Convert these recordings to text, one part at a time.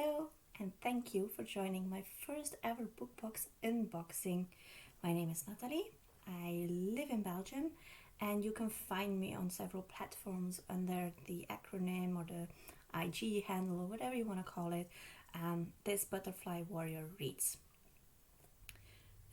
Hello, and thank you for joining my first ever book box unboxing. My name is Natalie. I live in Belgium, and you can find me on several platforms under the acronym or the IG handle or whatever you want to call it. This Butterfly Warrior Reads.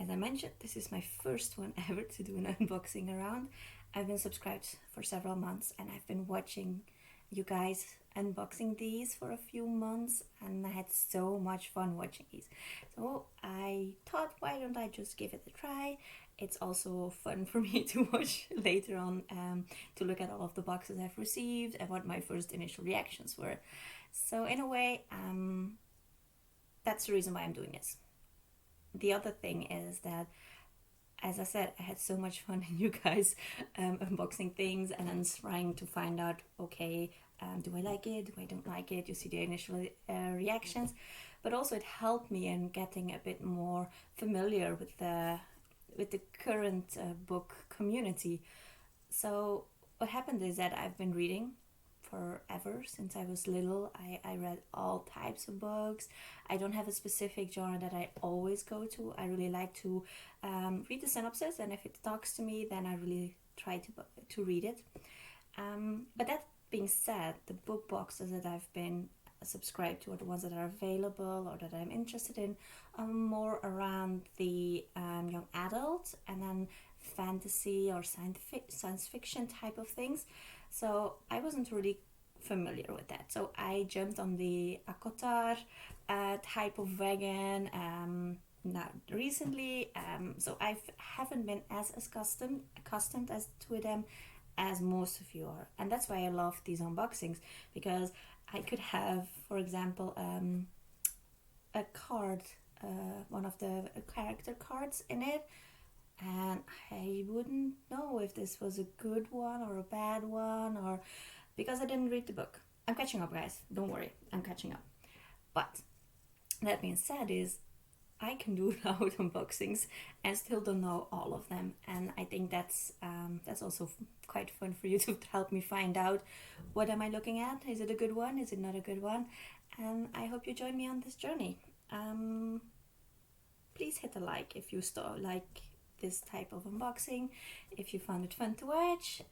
As I mentioned, this is my first one ever to do an unboxing around. I've been subscribed for several months and I've been watching you guys unboxing these for a few months, and I had so much fun watching these. So I thought, why don't I just give it a try? It's also fun for me to watch later on, to look at all of the boxes I've received and what my first initial reactions were. So in a way, that's the reason why I'm doing this. The other thing is that, as I said, I had so much fun in you guys unboxing things and then trying to find out, okay, do I like it? Do I don't like it? You see the initial reactions, but also it helped me in getting a bit more familiar with the current book community. So what happened is that I've been reading forever since I was little. I read all types of books. I don't have a specific genre that I always go to. I really like to read the synopsis, and if it talks to me, then I really try to read it. But that being said, the book boxes that I've been subscribed to, or the ones that are available or that I'm interested in, are more around the young adult and then fantasy or science fiction type of things. So I wasn't really familiar with that. So I jumped on the Akotar type of wagon not recently. So I haven't been as accustomed as to them as most of you are, and that's why I love these unboxings, because I could have, for example, a card, one of the character cards in it, and I wouldn't know if this was a good one or a bad one, or because I didn't read the book. I'm catching up, guys. Don't worry, I'm catching up. But that being said, is I can do loud unboxings and still don't know all of them, and I think that's also quite fun for you to help me find out what am I looking at. Is it a good one? Is it not a good one? And I hope you join me on this journey. Please hit a like if you like this type of unboxing, if you found it fun to watch.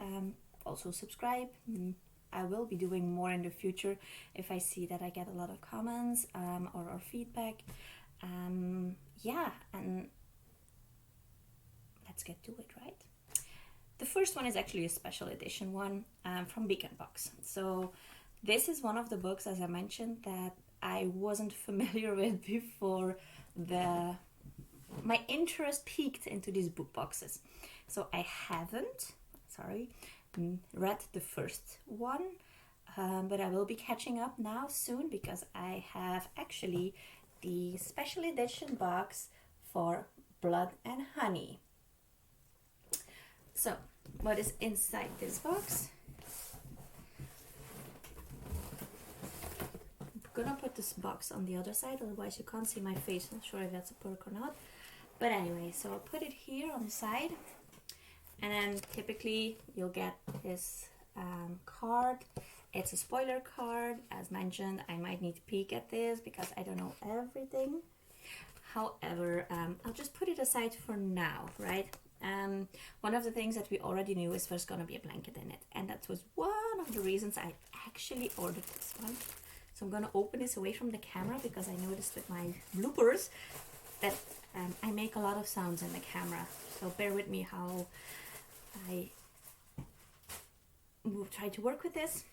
Also subscribe. I will be doing more in the future if I see that I get a lot of comments or feedback. And let's get to it, right? The first one is actually a special edition one from Beacon Box. So this is one of the books, as I mentioned, that I wasn't familiar with before my interest peaked into these book boxes. So I haven't, read the first one, but I will be catching up now soon, because I have actually the special edition box for Blood and Honey. So, what is inside this box? I'm gonna put this box on the other side, otherwise you can't see my face. Not sure if that's a perk or not. But anyway, so I'll put it here on the side, and then typically you'll get this card. It's a spoiler card. As mentioned, I might need to peek at this because I don't know everything. However, I'll just put it aside for now, right? One of the things that we already knew is there's gonna be a blanket in it, and that was one of the reasons I actually ordered this one. So I'm gonna open this away from the camera, because I noticed with my bloopers that I make a lot of sounds in the camera. So bear with me how I will try to work with this.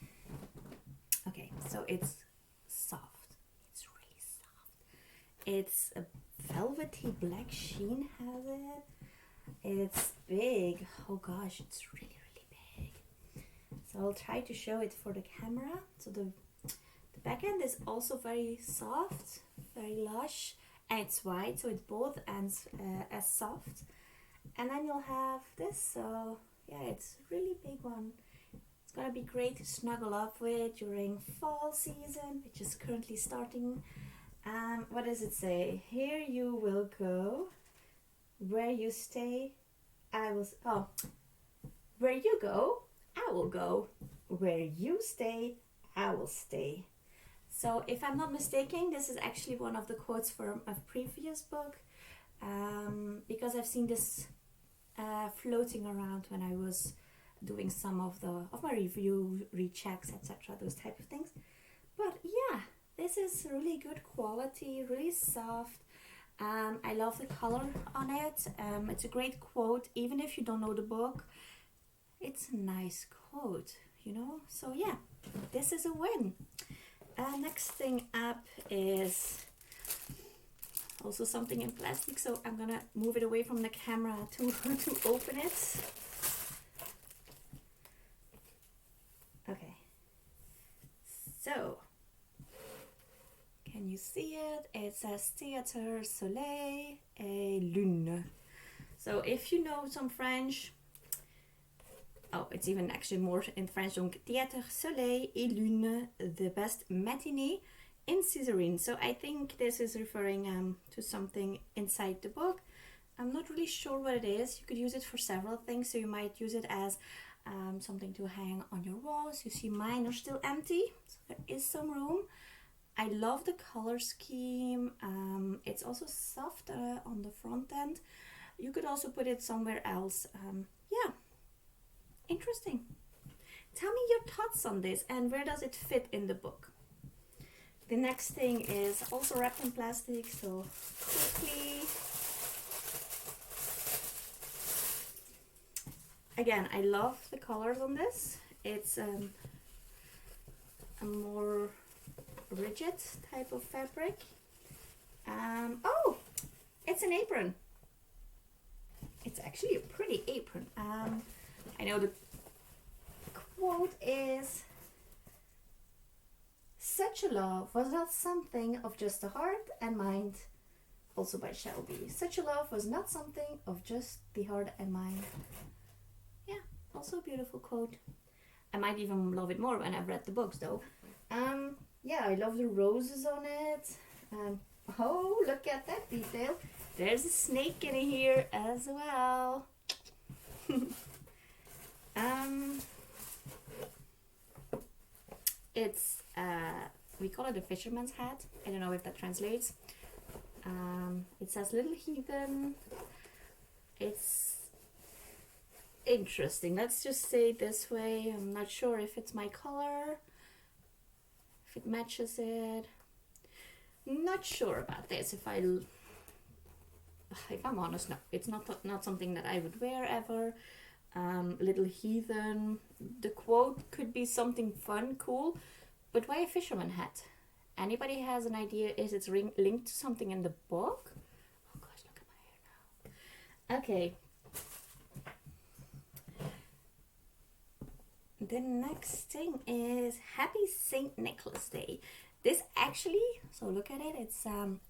Okay, so it's soft. It's really soft. It's a velvety black sheen, has it. It's big. Oh gosh, it's really, really big. So I'll try to show it for the camera. So the back end is also very soft, very lush, and it's white, so it both ends as soft. And then you'll have this, so yeah, it's a really big one. It's gonna be great to snuggle up with during fall season, which is currently starting. What does it say? Here you will go, where you stay, where you go, I will go, where you stay, I will stay. So if I'm not mistaken, this is actually one of the quotes from a previous book, because I've seen this floating around when I was doing some of my review rechecks, etc., those type of things. But yeah, this is really good quality, really soft. I love the color on it. It's a great quote, even if you don't know the book. It's a nice quote, you know. So yeah, this is a win. Next thing up is also something in plastic, so I'm gonna move it away from the camera to open it. Okay, so can you see it? It says Théâtre Soleil et Lune. So if you know some French, oh, it's even actually more in French. Donc, Théâtre Soleil et Lune, the best matinee in Caesarine. So I think this is referring to something inside the book. I'm not really sure what it is. You could use it for several things. So you might use it as something to hang on your walls. You see mine are still empty, so there is some room. I love the color scheme. It's also soft on the front end. You could also put it somewhere else. Yeah, interesting. Tell me your thoughts on this and where does it fit in the book? The next thing is also wrapped in plastic, so quickly. Again, I love the colors on this. It's a more rigid type of fabric. Oh, it's an apron. It's actually a pretty apron. I know the quote is, "Such a love was not something of just the heart and mind," also by Shelby. "Such a love was not something of just the heart and mind." Yeah, also a beautiful quote. I might even love it more when I've read the books though. Yeah, I love the roses on it. Oh, look at that detail. There's a snake in here as well. It's we call it a fisherman's hat. I don't know if that translates. It says "Little Heathen." It's interesting. Let's just say it this way. I'm not sure if it's my color, if it matches it. Not sure about this. If I'm honest, no, it's not something that I would wear ever. Little Heathen. The quote could be something fun, cool, but why a fisherman hat? Anybody has an idea? Is it linked to something in the book? Oh gosh, look at my hair now. Okay. The next thing is Happy St. Nicholas Day. This actually, so look at it, it's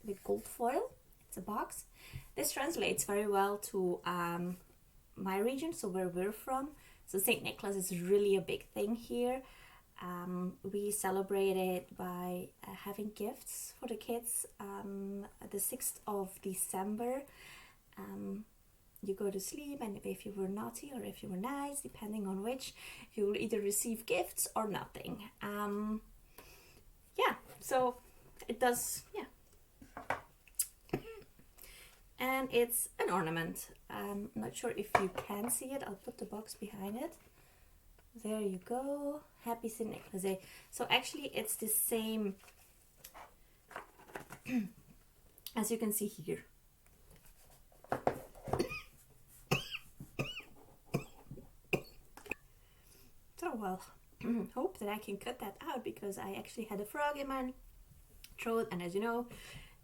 with gold foil. It's a box. This translates very well to my region, so where we're from. So St. Nicholas is really a big thing here. We celebrate it by having gifts for the kids. The 6th of December, you go to sleep, and if you were naughty or if you were nice, depending on which, you will either receive gifts or nothing. Yeah, so it does, yeah. And it's an ornament. I'm not sure if you can see it. I'll put the box behind it. There you go. Happy St. Nicholas Day. So actually it's the same as you can see here. So well, hope that I can cut that out because I actually had a frog in my throat, and as you know,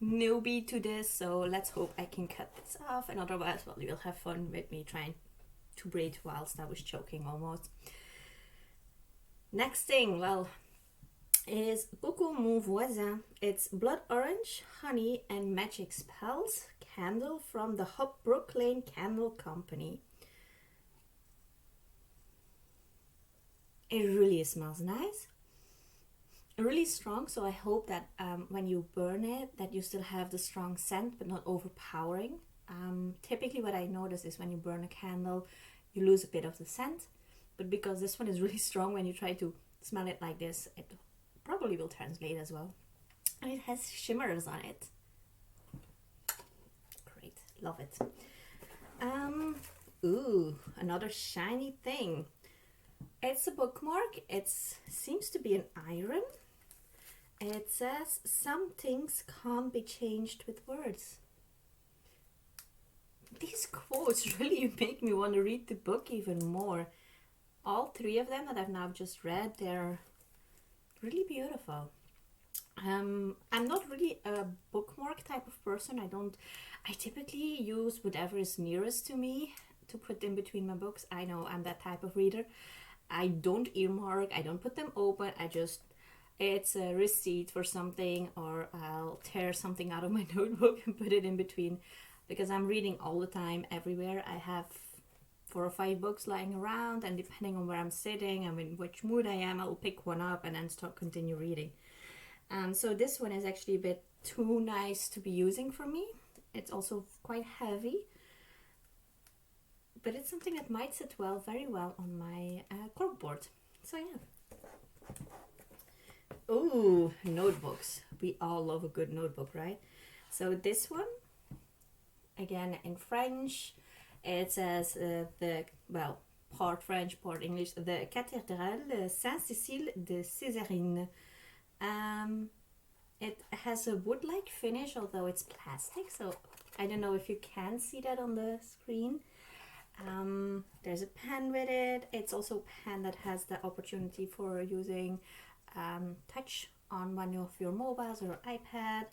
newbie to this, so let's hope I can cut this off, and otherwise, well, you'll have fun with me trying to breathe whilst I was choking almost. Next thing, well, is Coucou Mon Voisin. It's blood orange, honey, and magic spells candle from the Hopbrook Lane Candle Company. It really smells nice, really strong, so I hope that when you burn it that you still have the strong scent but not overpowering. Typically what I notice is when you burn a candle you lose a bit of the scent, but because this one is really strong, when you try to smell it like this, it probably will translate as well. and it has shimmers on it. Great, love it. Ooh, another shiny thing. It's a bookmark. It seems to be an iron. It says some things can't be changed with words. These quotes really make me want to read the book even more. All three of them that I've now just read, they're really beautiful. I'm not really a bookmark type of person. I typically use whatever is nearest to me to put in between my books. I know I'm that type of reader. I don't earmark, I don't put them open, it's a receipt for something, or I'll tear something out of my notebook and put it in between, because I'm reading all the time, everywhere. I have 4 or 5 books lying around, and depending on where I'm sitting and in which mood I am, I'll pick one up and then continue reading. So this one is actually a bit too nice to be using for me. It's also quite heavy, but it's something that might sit very well on my corkboard. So yeah. Ooh, notebooks. We all love a good notebook, right? So this one, again in French, it says part French, part English, the Cathédrale Saint-Cécile de Césarine. It has a wood-like finish, although it's plastic, so I don't know if you can see that on the screen. There's a pen with it. It's also a pen that has the opportunity for using touch on one of your mobiles or iPad.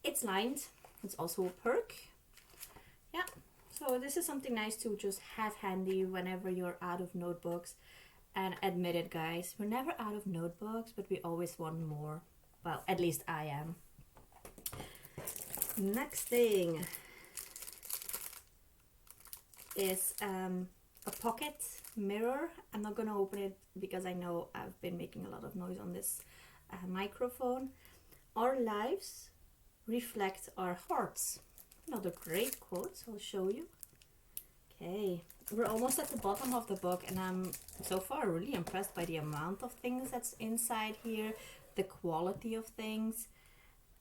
It's lined. It's also a perk. Yeah, so this is something nice to just have handy whenever you're out of notebooks. And admit it, guys, we're never out of notebooks, but we always want more. Well, at least I am. Next thing is a pocket mirror. I'm not gonna open it because I know I've been making a lot of noise on this microphone. Our lives reflect our hearts. Another great quote, so I'll show you. Okay, we're almost at the bottom of the book, and I'm so far really impressed by the amount of things that's inside here, the quality of things,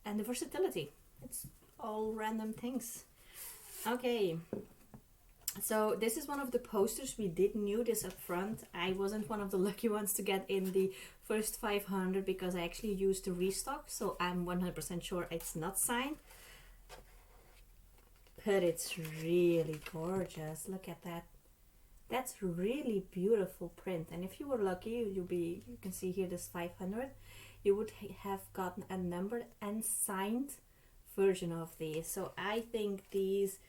and the versatility. It's all random things. Okay, so this is one of the posters. We did knew this up front. I wasn't one of the lucky ones to get in the first 500 because I actually used the restock, so I'm 100% sure it's not signed. But it's really gorgeous. Look at that. That's really beautiful print. And if you were lucky, you can see here this 500. You would have gotten a numbered and signed version of these. So I think these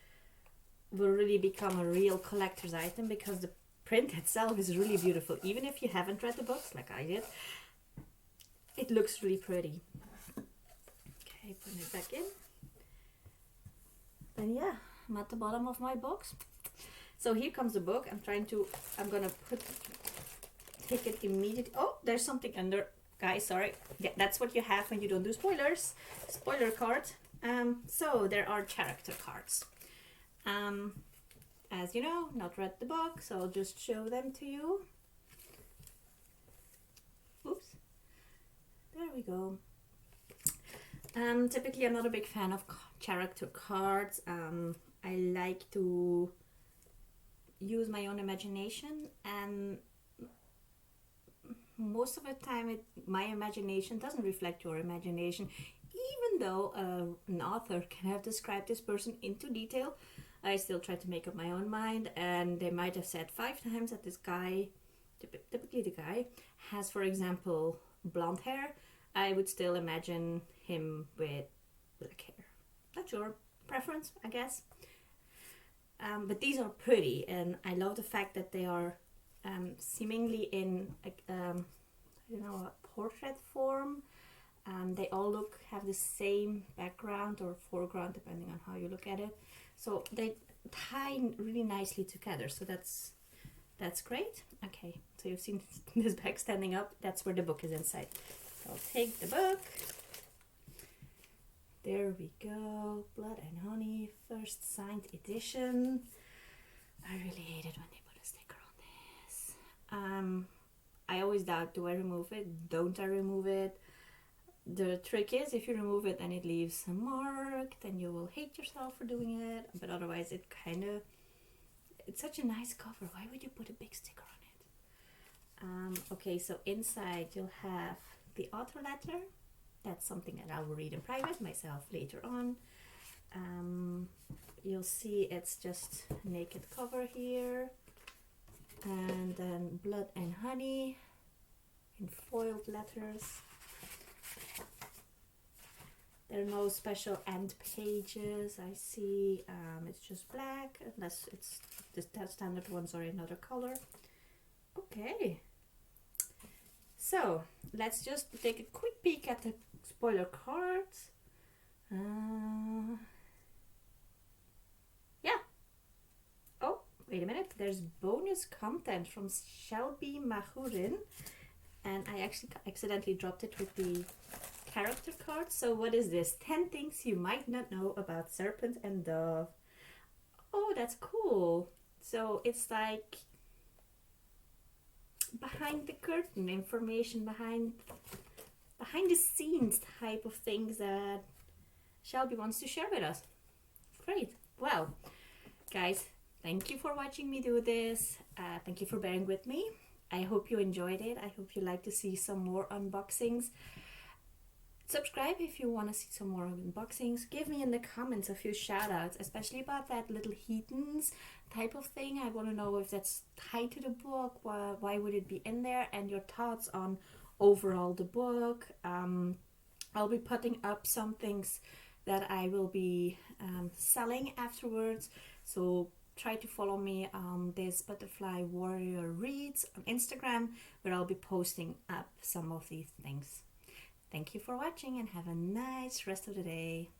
will really become a real collector's item because the print itself is really beautiful. Even if you haven't read the books like I did, it looks really pretty. Okay, put it back in. And yeah, I'm at the bottom of my box. So here comes the book. I'm gonna take it immediately. Oh, there's something under. Guys, sorry. Yeah, that's what you have when you don't do spoilers. Spoiler card. So there are character cards. As you know, not read the book, so I'll just show them to you. Oops. There we go. Typically I'm not a big fan of character cards. I like to use my own imagination, and most of the time my imagination doesn't reflect your imagination. Even though an author can have described this person into detail, I still try to make up my own mind, and they might have said 5 times that this guy, typically the guy, has, for example, blonde hair. I would still imagine him with black hair. That's your preference, I guess. But these are pretty, and I love the fact that they are seemingly in a portrait form. They all have the same background or foreground, depending on how you look at it. So they tie really nicely together. So that's great. Okay, so you've seen this bag standing up. That's where the book is inside. So I'll take the book. There we go. Blood and Honey, first signed edition. I really hate it when they put a sticker on this. I always doubt, do I remove it? Don't I remove it? The trick is if you remove it and it leaves a mark, then you will hate yourself for doing it. But otherwise, it kind of, it's such a nice cover. Why would you put a big sticker on it? Okay, so inside you'll have the author letter. That's something that I will read in private myself later on. You'll see it's just a naked cover here, and then Blood and Honey in foiled letters. There are no special end pages. I see it's just black, unless it's the standard ones are another color. Okay, so let's just take a quick peek at the spoiler cards. Yeah. Oh, wait a minute. There's bonus content from Shelby Mahurin, and I actually accidentally dropped it with the character card. So what is this? 10 things you might not know about Serpent and Dove. Oh, that's cool. So it's like behind the curtain information, behind the scenes type of things that Shelby wants to share with us. Great. Well, guys, thank you for watching me do this. Thank you for bearing with me. I hope you enjoyed it. I hope you like to see some more unboxings. Subscribe if you want to see some more unboxings. Give me in the comments a few shout outs, especially about that little Heathens type of thing. I want to know if that's tied to the book, why would it be in there, and your thoughts on overall the book. I'll be putting up some things that I will be selling afterwards, so try to follow me on this Butterfly Warrior Reads on Instagram, where I'll be posting up some of these things. Thank you for watching and have a nice rest of the day.